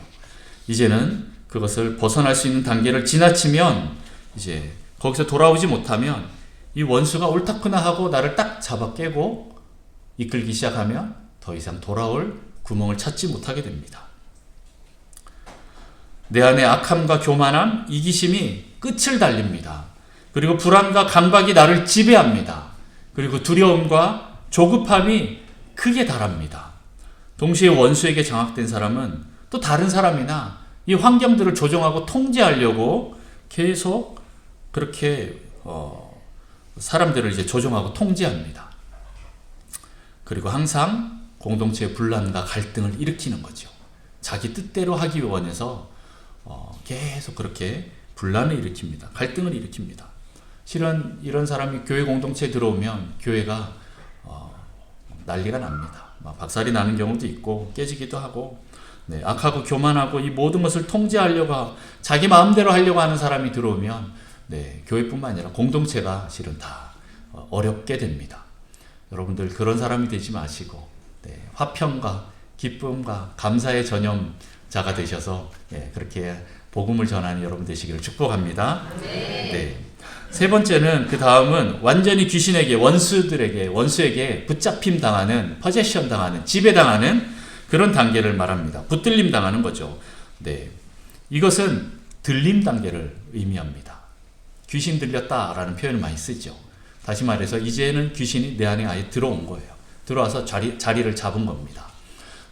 이제는 그것을 벗어날 수 있는 단계를 지나치면 이제 거기서 돌아오지 못하면 이 원수가 옳다구나 하고 나를 딱 잡아 깨고 이끌기 시작하면 더 이상 돌아올 구멍을 찾지 못하게 됩니다. 내 안에 악함과 교만함, 이기심이 끝을 달립니다. 그리고 불안과 강박이 나를 지배합니다. 그리고 두려움과 조급함이 크게 달합니다. 동시에 원수에게 장악된 사람은 또 다른 사람이나 이 환경들을 조종하고 통제하려고 계속 그렇게 사람들을 이제 조종하고 통제합니다. 그리고 항상 공동체의 분란과 갈등을 일으키는 거죠. 자기 뜻대로 하기 원해서 계속 그렇게 분란을 일으킵니다. 갈등을 일으킵니다. 실은 이런 사람이 교회 공동체에 들어오면 교회가 난리가 납니다. 막 박살이 나는 경우도 있고 깨지기도 하고, 네, 악하고 교만하고 이 모든 것을 통제하려고 자기 마음대로 하려고 하는 사람이 들어오면 네, 교회뿐만 아니라 공동체가 실은 다 어렵게 됩니다. 여러분들 그런 사람이 되지 마시고 네, 화평과 기쁨과 감사의 전염자가 되셔서 네, 그렇게 복음을 전하는 여러분 되시기를 축복합니다. 네. 세 번째는 그 다음은 완전히 귀신에게 원수에게 붙잡힘 당하는, 포제션 당하는, 지배당하는 그런 단계를 말합니다. 붙들림 당하는 거죠. 네. 이것은 들림 단계를 의미합니다. 귀신 들렸다라는 표현을 많이 쓰죠. 다시 말해서 이제는 귀신이 내 안에 아예 들어온 거예요. 들어와서 자리를 잡은 겁니다.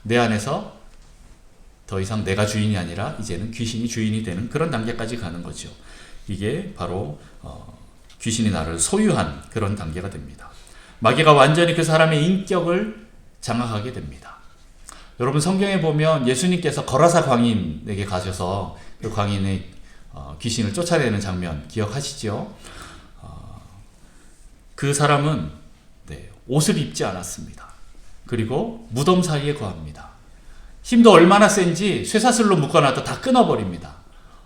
내 안에서 더 이상 내가 주인이 아니라 이제는 귀신이 주인이 되는 그런 단계까지 가는 거죠. 이게 바로 귀신이 나를 소유한 그런 단계가 됩니다. 마귀가 완전히 그 사람의 인격을 장악하게 됩니다. 여러분 성경에 보면 예수님께서 거라사 광인에게 가셔서 그 광인의 귀신을 쫓아내는 장면 기억하시죠? 그 사람은 네, 옷을 입지 않았습니다. 그리고 무덤 사이에 거합니다. 힘도 얼마나 센지 쇠사슬로 묶어놔도 다 끊어버립니다.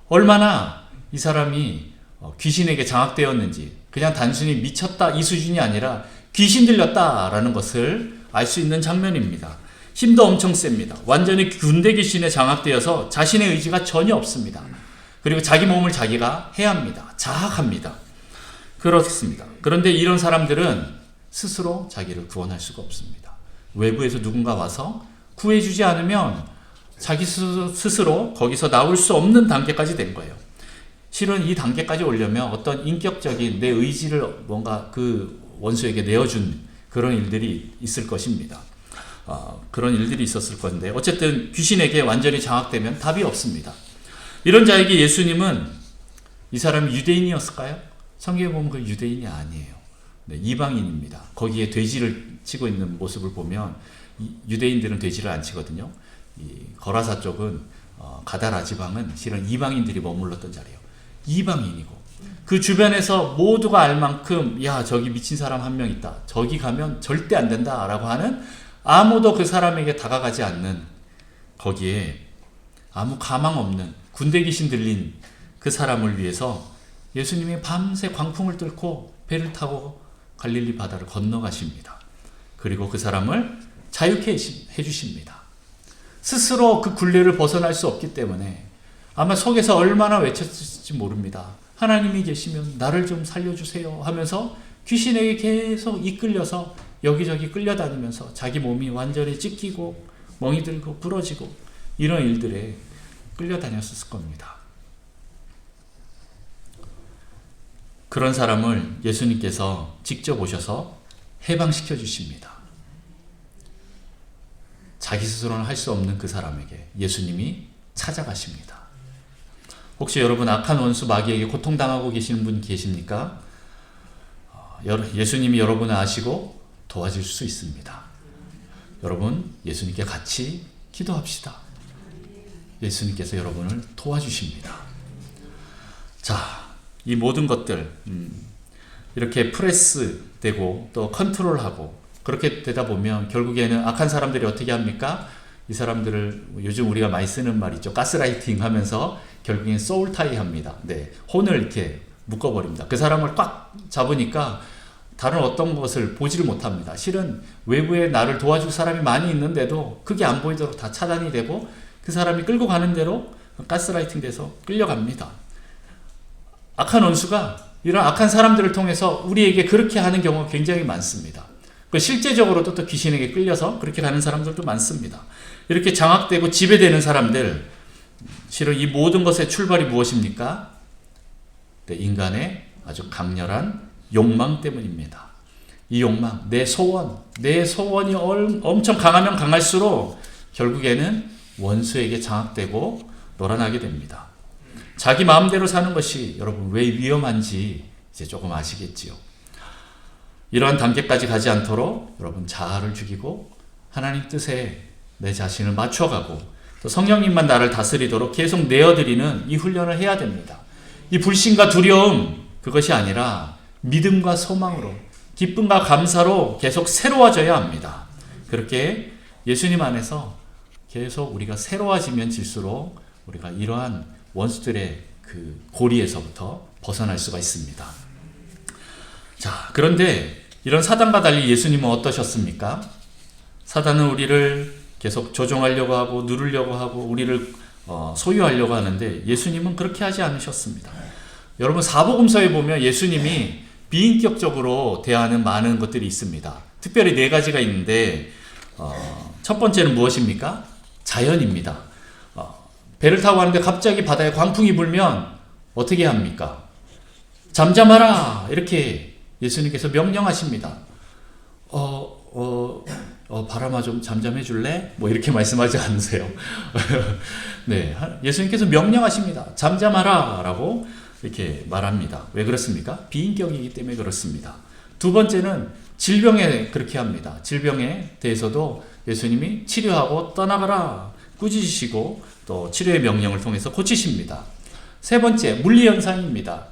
얼마나 이 사람이 귀신에게 장악되었는지, 그냥 단순히 미쳤다 이 수준이 아니라 귀신 들렸다라는 것을 알 수 있는 장면입니다. 힘도 엄청 셉니다. 완전히 군대 귀신에 장악되어서 자신의 의지가 전혀 없습니다. 그리고 자기 몸을 자기가 해합니다. 자학합니다. 그렇습니다. 그런데 이런 사람들은 스스로 자기를 구원할 수가 없습니다. 외부에서 누군가 와서 구해주지 않으면 자기 스스로 거기서 나올 수 없는 단계까지 된 거예요. 실은 이 단계까지 오려면 어떤 인격적인 내 의지를 뭔가 그 원수에게 내어준 그런 일들이 있을 것입니다. 그런 일들이 있었을 건데 어쨌든 귀신에게 완전히 장악되면 답이 없습니다. 이런 자에게 예수님은 이 사람이 유대인이었을까요? 성경에 보면 그 유대인이 아니에요. 네, 이방인입니다. 거기에 돼지를 치고 있는 모습을 보면 유대인들은 돼지를 안 치거든요. 이 거라사 쪽은 가다라 지방은 실은 이방인들이 머물렀던 자리예요. 이방인이고 그 주변에서 모두가 알 만큼 야 저기 미친 사람 한 명 있다. 저기 가면 절대 안 된다 라고 하는 아무도 그 사람에게 다가가지 않는 거기에 아무 가망 없는 군대 귀신 들린 그 사람을 위해서 예수님이 밤새 광풍을 뚫고 배를 타고 갈릴리 바다를 건너가십니다. 그리고 그 사람을 자유케 해주십니다. 스스로 그 굴레를 벗어날 수 없기 때문에 아마 속에서 얼마나 외쳤을지 모릅니다. 하나님이 계시면 나를 좀 살려주세요 하면서 귀신에게 계속 이끌려서 여기저기 끌려다니면서 자기 몸이 완전히 찢기고 멍이 들고 부러지고 이런 일들에 끌려다녔을 겁니다. 그런 사람을 예수님께서 직접 오셔서 해방시켜 주십니다. 자기 스스로는 할 수 없는 그 사람에게 예수님이 찾아가십니다. 혹시 여러분 악한 원수 마귀에게 고통당하고 계시는 분 계십니까? 예수님이 여러분을 아시고 도와줄 수 있습니다. 여러분 예수님께 같이 기도합시다. 예수님께서 여러분을 도와주십니다. 자, 이 모든 것들 이렇게 프레스되고 또 컨트롤하고 그렇게 되다 보면 결국에는 악한 사람들이 어떻게 합니까? 이 사람들을 요즘 우리가 많이 쓰는 말 있죠. 가스라이팅 하면서 결국엔 소울타이 합니다. 네, 혼을 이렇게 묶어버립니다. 그 사람을 꽉 잡으니까 다른 어떤 것을 보지를 못합니다. 실은 외부에 나를 도와줄 사람이 많이 있는데도 그게 안 보이도록 다 차단이 되고 그 사람이 끌고 가는 대로 가스라이팅 돼서 끌려갑니다. 악한 원수가 이런 악한 사람들을 통해서 우리에게 그렇게 하는 경우가 굉장히 많습니다. 실제적으로도 또 귀신에게 끌려서 그렇게 가는 사람들도 많습니다. 이렇게 장악되고 지배되는 사람들, 실은 이 모든 것의 출발이 무엇입니까? 네, 인간의 아주 강렬한 욕망 때문입니다. 이 욕망, 내 소원이 엄청 강하면 강할수록 결국에는 원수에게 장악되고 놀아나게 됩니다. 자기 마음대로 사는 것이 여러분 왜 위험한지 이제 조금 아시겠지요. 이러한 단계까지 가지 않도록 여러분 자아를 죽이고 하나님 뜻에 내 자신을 맞춰가고 또 성령님만 나를 다스리도록 계속 내어드리는 이 훈련을 해야 됩니다. 이 불신과 두려움 그것이 아니라 믿음과 소망으로 기쁨과 감사로 계속 새로워져야 합니다. 그렇게 예수님 안에서 계속 우리가 새로워지면 질수록 우리가 이러한 원수들의 그 고리에서부터 벗어날 수가 있습니다. 자, 그런데 이런 사단과 달리 예수님은 어떠셨습니까? 사단은 우리를 계속 조종하려고 하고 누르려고 하고 우리를 소유하려고 하는데 예수님은 그렇게 하지 않으셨습니다. 여러분 사복음서에 보면 예수님이 비인격적으로 대하는 많은 것들이 있습니다. 특별히 4가지가 있는데 첫 번째는 무엇입니까? 자연입니다. 배를 타고 가는데 갑자기 바다에 광풍이 불면 어떻게 합니까? 잠잠하라 이렇게 예수님께서 명령하십니다. 바람아 좀 잠잠해 줄래? 뭐 이렇게 말씀하지 않으세요. 네, 예수님께서 명령하십니다. 잠잠하라 라고 이렇게 말합니다. 왜 그렇습니까? 비인격이기 때문에 그렇습니다. 두 번째는 질병에 그렇게 합니다. 질병에 대해서도 예수님이 치료하고 떠나가라 꾸짖으시고 또 치료의 명령을 통해서 고치십니다. 세 번째, 물리현상입니다.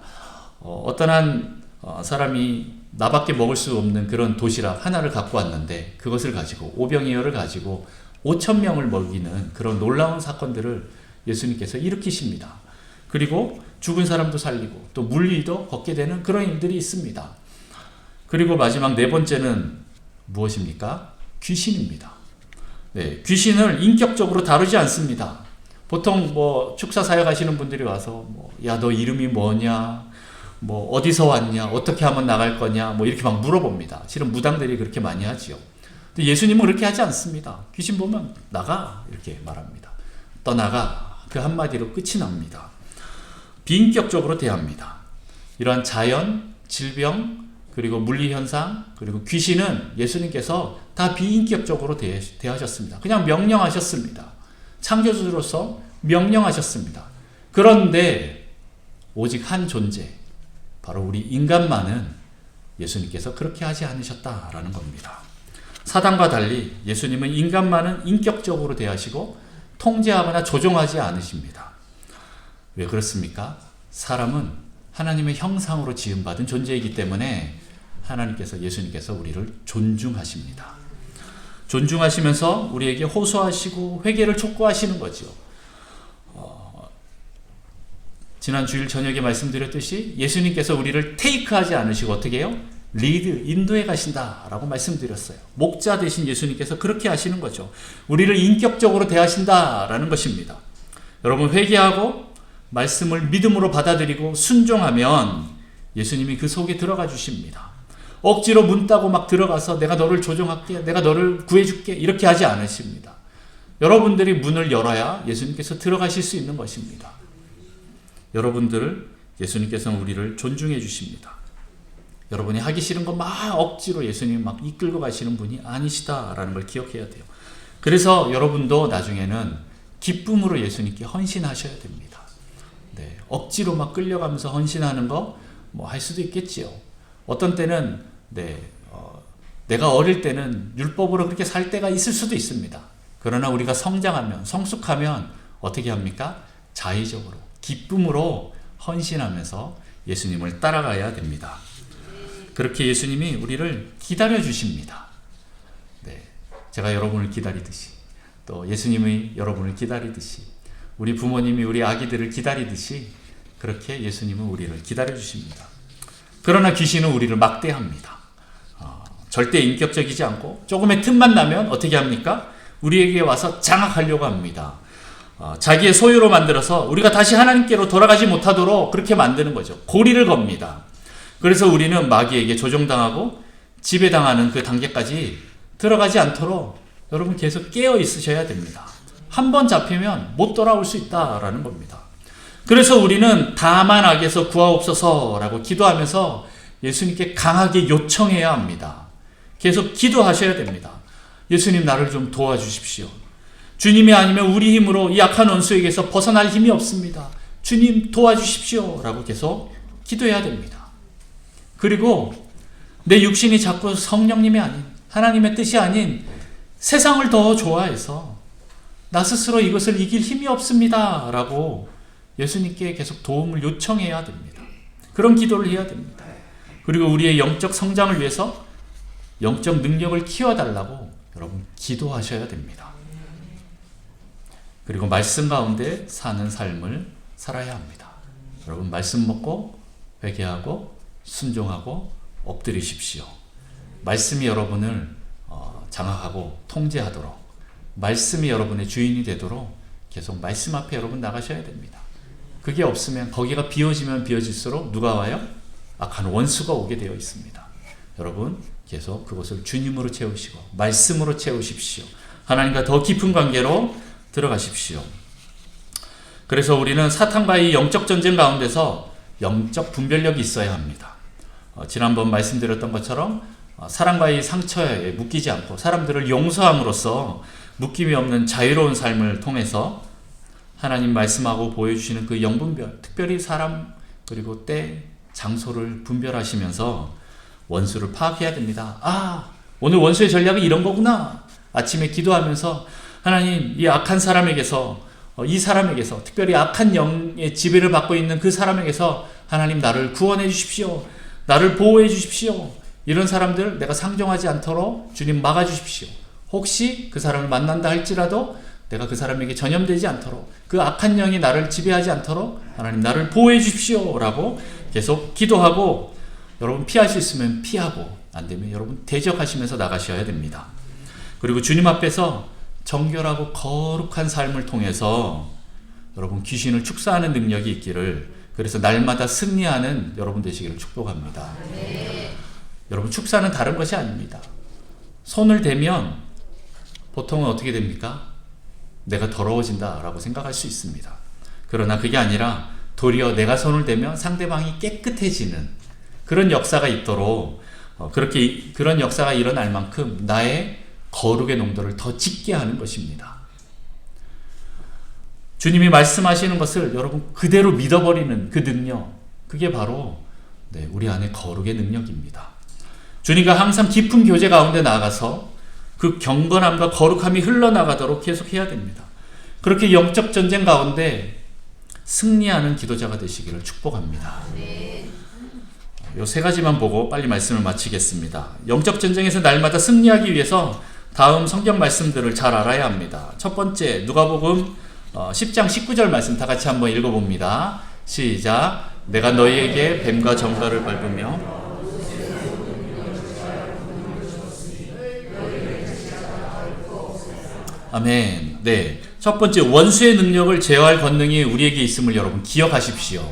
어떤 한 사람이 나밖에 먹을 수 없는 그런 도시락 하나를 갖고 왔는데 그것을 가지고 오병이어를 가지고 5,000명을 먹이는 그런 놀라운 사건들을 예수님께서 일으키십니다. 그리고 죽은 사람도 살리고 또 물리도 걷게 되는 그런 일들이 있습니다. 그리고 마지막 4번째는 무엇입니까? 귀신입니다. 네, 귀신을 인격적으로 다루지 않습니다. 보통 축사 사역 하시는 분들이 와서 야, 너 이름이 뭐냐? 어디서 왔냐? 어떻게 하면 나갈 거냐? 이렇게 막 물어봅니다. 실은 무당들이 그렇게 많이 하지요. 근데 예수님은 그렇게 하지 않습니다. 귀신 보면 나가 이렇게 말합니다. 떠나가 그 한마디로 끝이 납니다. 비인격적으로 대합니다. 이러한 자연, 질병, 그리고 물리현상, 그리고 귀신은 예수님께서 다 비인격적으로 대하셨습니다. 그냥 명령하셨습니다. 창조주로서 명령하셨습니다. 그런데 오직 한 존재, 바로 우리 인간만은 예수님께서 그렇게 하지 않으셨다라는 겁니다. 사단과 달리 예수님은 인간만은 인격적으로 대하시고 통제하거나 조종하지 않으십니다. 왜 그렇습니까? 사람은 하나님의 형상으로 지음받은 존재이기 때문에 예수님께서 우리를 존중하십니다. 존중하시면서 우리에게 호소하시고 회개를 촉구하시는 거죠. 지난 주일 저녁에 말씀드렸듯이 예수님께서 우리를 테이크하지 않으시고 어떻게 해요? 리드, 인도해 가신다라고 말씀드렸어요. 목자 되신 예수님께서 그렇게 하시는 거죠. 우리를 인격적으로 대하신다라는 것입니다. 여러분 회개하고 말씀을 믿음으로 받아들이고 순종하면 예수님이 그 속에 들어가 주십니다. 억지로 문 따고 막 들어가서 내가 너를 조종할게, 내가 너를 구해줄게 이렇게 하지 않으십니다. 여러분들이 문을 열어야 예수님께서 들어가실 수 있는 것입니다. 예수님께서는 우리를 존중해 주십니다. 여러분이 하기 싫은 거 막 억지로 예수님 막 이끌고 가시는 분이 아니시다라는 걸 기억해야 돼요. 그래서 여러분도 나중에는 기쁨으로 예수님께 헌신하셔야 됩니다. 네, 억지로 막 끌려가면서 헌신하는 거 할 수도 있겠지요. 어떤 때는 내가 어릴 때는 율법으로 그렇게 살 때가 있을 수도 있습니다. 그러나 우리가 성장하면 성숙하면 어떻게 합니까? 자의적으로 기쁨으로 헌신하면서 예수님을 따라가야 됩니다. 그렇게 예수님이 우리를 기다려 주십니다. 네, 제가 여러분을 기다리듯이 또 예수님이 여러분을 기다리듯이, 우리 부모님이 우리 아기들을 기다리듯이 그렇게 예수님은 우리를 기다려 주십니다. 그러나 귀신은 우리를 막대합니다. 절대 인격적이지 않고 조금의 틈만 나면 어떻게 합니까? 우리에게 와서 장악하려고 합니다. 자기의 소유로 만들어서 우리가 다시 하나님께로 돌아가지 못하도록 그렇게 만드는 거죠. 고리를 겁니다. 그래서 우리는 마귀에게 조종당하고 지배당하는 그 단계까지 들어가지 않도록 여러분 계속 깨어 있으셔야 됩니다. 한 번 잡히면 못 돌아올 수 있다라는 겁니다. 그래서 우리는 다만 악에서 구하옵소서라고 기도하면서 예수님께 강하게 요청해야 합니다. 계속 기도하셔야 됩니다. 예수님, 나를 좀 도와주십시오. 주님이 아니면 우리 힘으로 이 악한 원수에게서 벗어날 힘이 없습니다. 주님 도와주십시오 라고 계속 기도해야 됩니다. 그리고 내 육신이 자꾸 성령님이 아닌, 하나님의 뜻이 아닌 세상을 더 좋아해서 나 스스로 이것을 이길 힘이 없습니다 라고 예수님께 계속 도움을 요청해야 됩니다. 그런 기도를 해야 됩니다. 그리고 우리의 영적 성장을 위해서 영적 능력을 키워달라고 여러분 기도하셔야 됩니다. 그리고 말씀 가운데 사는 삶을 살아야 합니다. 여러분, 말씀 먹고 회개하고 순종하고 엎드리십시오. 말씀이 여러분을 장악하고 통제하도록, 말씀이 여러분의 주인이 되도록 계속 말씀 앞에 여러분 나가셔야 됩니다. 그게 없으면, 거기가 비워지면 비워질수록 누가 와요? 악한 원수가 오게 되어 있습니다. 여러분, 계속 그것을 주님으로 채우시고 말씀으로 채우십시오. 하나님과 더 깊은 관계로 들어가십시오. 그래서 우리는 사탄과의 영적 전쟁 가운데서 영적 분별력이 있어야 합니다. 지난번 말씀드렸던 것처럼 사랑과의 상처에 묶이지 않고 사람들을 용서함으로써 묶임이 없는 자유로운 삶을 통해서 하나님 말씀하고 보여주시는 그 영분별, 특별히 사람 그리고 때, 장소를 분별하시면서 원수를 파악해야 됩니다. 오늘 원수의 전략은 이런 거구나. 아침에 기도하면서 하나님, 이 악한 사람에게서, 이 사람에게서, 특별히 악한 영의 지배를 받고 있는 그 사람에게서 하나님 나를 구원해 주십시오. 나를 보호해 주십시오. 이런 사람들 내가 상종하지 않도록 주님 막아주십시오. 혹시 그 사람을 만난다 할지라도 내가 그 사람에게 전염되지 않도록, 그 악한 영이 나를 지배하지 않도록 하나님 나를 보호해 주십시오 라고 계속 기도하고, 여러분 피할 수 있으면 피하고 안 되면 여러분 대적하시면서 나가셔야 됩니다. 그리고 주님 앞에서 정결하고 거룩한 삶을 통해서 여러분 귀신을 축사하는 능력이 있기를, 그래서 날마다 승리하는 여러분 되시기를 축복합니다. 여러분, 축사는 다른 것이 아닙니다. 손을 대면 보통은 어떻게 됩니까? 내가 더러워진다라고 생각할 수 있습니다. 그러나 그게 아니라 도리어 내가 손을 대면 상대방이 깨끗해지는 그런 역사가 있도록, 그런 역사가 일어날 만큼 나의 거룩의 농도를 더 짙게 하는 것입니다. 주님이 말씀하시는 것을 여러분 그대로 믿어버리는 그 능력, 그게 바로 우리 안에 거룩의 능력입니다. 주님과 항상 깊은 교제 가운데 나아가서 그 경건함과 거룩함이 흘러나가도록 계속해야 됩니다. 그렇게 영적 전쟁 가운데 승리하는 기도자가 되시기를 축복합니다. 요 세 가지만 보고 빨리 말씀을 마치겠습니다. 영적 전쟁에서 날마다 승리하기 위해서 다음 성경 말씀들을 잘 알아야 합니다. 첫 번째, 누가복음 10장 19절 말씀 다 같이 한번 읽어봅니다. 시작. 내가 너희에게 뱀과 정갈을 밟으며 아멘. 네. 첫 번째, 원수의 능력을 제어할 권능이 우리에게 있음을 여러분 기억하십시오.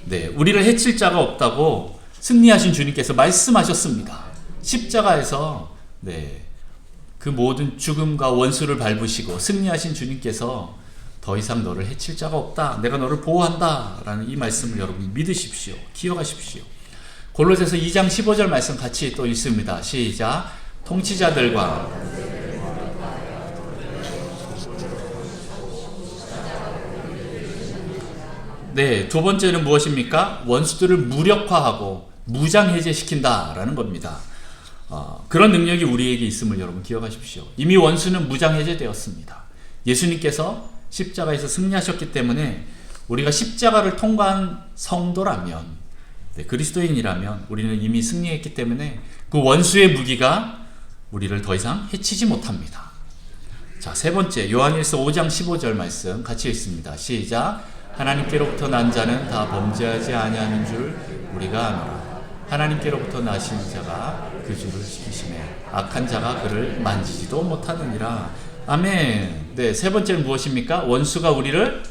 네. 우리를 해칠 자가 없다고 승리하신 주님께서 말씀하셨습니다. 십자가에서 그 모든 죽음과 원수를 밟으시고 승리하신 주님께서 더 이상 너를 해칠 자가 없다. 내가 너를 보호한다. 라는 이 말씀을 여러분 믿으십시오. 기억하십시오. 골로새서 2장 15절 말씀 같이 또 읽습니다. 시작. 통치자들과 두 번째는 무엇입니까? 원수들을 무력화하고 무장해제시킨다라는 겁니다. 그런 능력이 우리에게 있음을 여러분 기억하십시오. 이미 원수는 무장해제되었습니다. 예수님께서 십자가에서 승리하셨기 때문에 우리가 십자가를 통과한 성도라면, 그리스도인이라면 우리는 이미 승리했기 때문에 그 원수의 무기가 우리를 더 이상 해치지 못합니다. 자, 세 번째 요한일서 5장 15절 말씀 같이 읽습니다. 시작. 하나님께로부터 난 자는 다 범죄하지 아니하는 줄 우리가 아노라. 하나님께로부터 나신 자가 그 줄을 지키시매 악한 자가 그를 만지지도 못하느니라. 아멘. 네, 세 번째는 무엇입니까? 원수가 우리를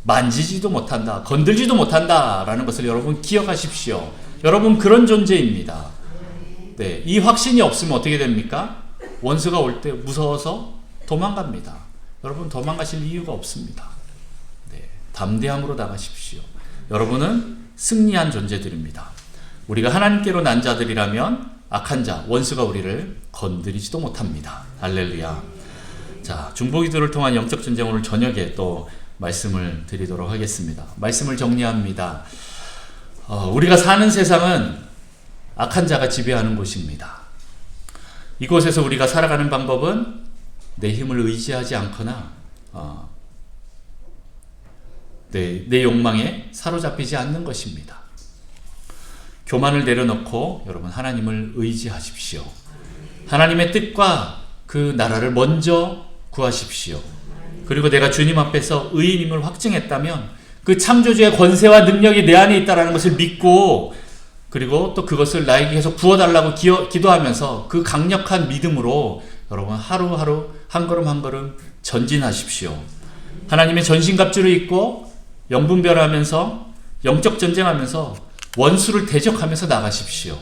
만지지도 못한다, 건들지도 못한다 라는 것을 여러분 기억하십시오. 여러분 그런 존재입니다. 네, 이 확신이 없으면 어떻게 됩니까? 원수가 올 때 무서워서 도망갑니다. 여러분 도망가실 이유가 없습니다. 네, 담대함으로 나가십시오. 여러분은 승리한 존재들입니다. 우리가 하나님께로 난 자들이라면 악한 자, 원수가 우리를 건드리지도 못합니다. 할렐루야. 자, 중보기도를 통한 영적 전쟁 오늘 저녁에 또 말씀을 드리도록 하겠습니다. 말씀을 정리합니다. 우리가 사는 세상은 악한 자가 지배하는 곳입니다. 이곳에서 우리가 살아가는 방법은 내 힘을 의지하지 않거나 내 욕망에 사로잡히지 않는 것입니다. 교만을 내려놓고 여러분 하나님을 의지하십시오. 하나님의 뜻과 그 나라를 먼저 구하십시오. 그리고 내가 주님 앞에서 의인임을 확증했다면 그 창조주의 권세와 능력이 내 안에 있다는 것을 믿고, 그리고 또 그것을 나에게 계속 부어달라고 기도하면서 그 강력한 믿음으로 여러분 하루하루 한 걸음 한 걸음 전진하십시오. 하나님의 전신갑주를 입고 영분별하면서 영적 전쟁하면서 원수를 대적하면서 나가십시오.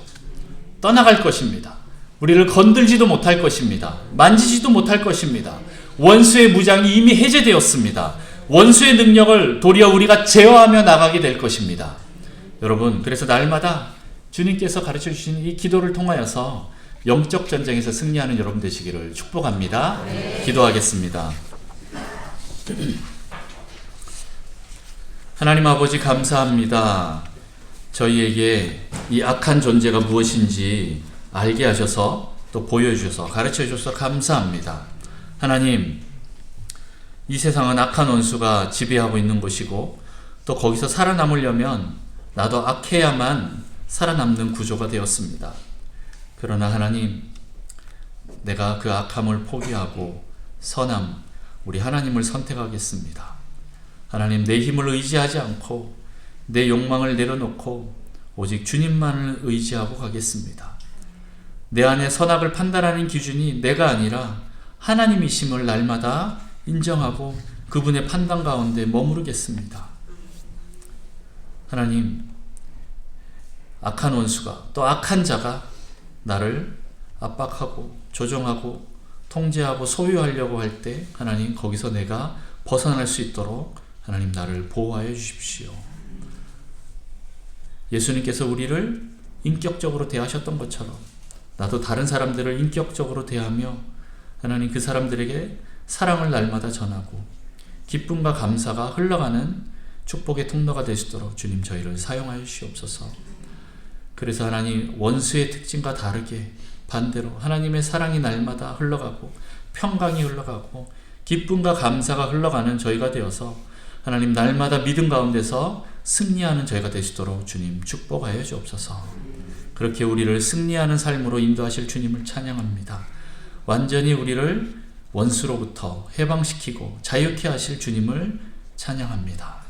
떠나갈 것입니다. 우리를 건들지도 못할 것입니다. 만지지도 못할 것입니다. 원수의 무장이 이미 해제되었습니다. 원수의 능력을 도리어 우리가 제어하며 나가게 될 것입니다. 여러분, 그래서 날마다 주님께서 가르쳐 주신 이 기도를 통하여서 영적 전쟁에서 승리하는 여러분 되시기를 축복합니다. 네. 기도하겠습니다. 하나님 아버지 감사합니다. 저희에게 이 악한 존재가 무엇인지 알게 하셔서 또 보여주셔서 가르쳐 주셔서 감사합니다. 하나님, 이 세상은 악한 원수가 지배하고 있는 곳이고 또 거기서 살아남으려면 나도 악해야만 살아남는 구조가 되었습니다. 그러나 하나님, 내가 그 악함을 포기하고 선함, 우리 하나님을 선택하겠습니다. 하나님, 내 힘을 의지하지 않고 내 욕망을 내려놓고 오직 주님만을 의지하고 가겠습니다. 내 안에 선악을 판단하는 기준이 내가 아니라 하나님이심을 날마다 인정하고 그분의 판단 가운데 머무르겠습니다. 하나님, 악한 원수가 또 악한 자가 나를 압박하고 조종하고 통제하고 소유하려고 할 때 하나님, 거기서 내가 벗어날 수 있도록 하나님 나를 보호하여 주십시오. 예수님께서 우리를 인격적으로 대하셨던 것처럼 나도 다른 사람들을 인격적으로 대하며 하나님 그 사람들에게 사랑을 날마다 전하고 기쁨과 감사가 흘러가는 축복의 통로가 될 수 있도록 주님 저희를 사용하여 주시옵소서. 그래서 하나님, 원수의 특징과 다르게 반대로 하나님의 사랑이 날마다 흘러가고 평강이 흘러가고 기쁨과 감사가 흘러가는 저희가 되어서 하나님 날마다 믿음 가운데서 승리하는 저희가 될 수 있도록 주님 축복하여 주옵소서. 그렇게 우리를 승리하는 삶으로 인도하실 주님을 찬양합니다. 완전히 우리를 원수로부터 해방시키고 자유케 하실 주님을 찬양합니다.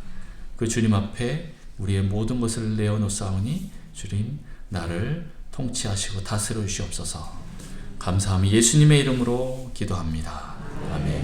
그 주님 앞에 우리의 모든 것을 내어놓사오니 주님 나를 통치하시고 다스려 주시옵소서. 감사함이 예수님의 이름으로 기도합니다. 아멘.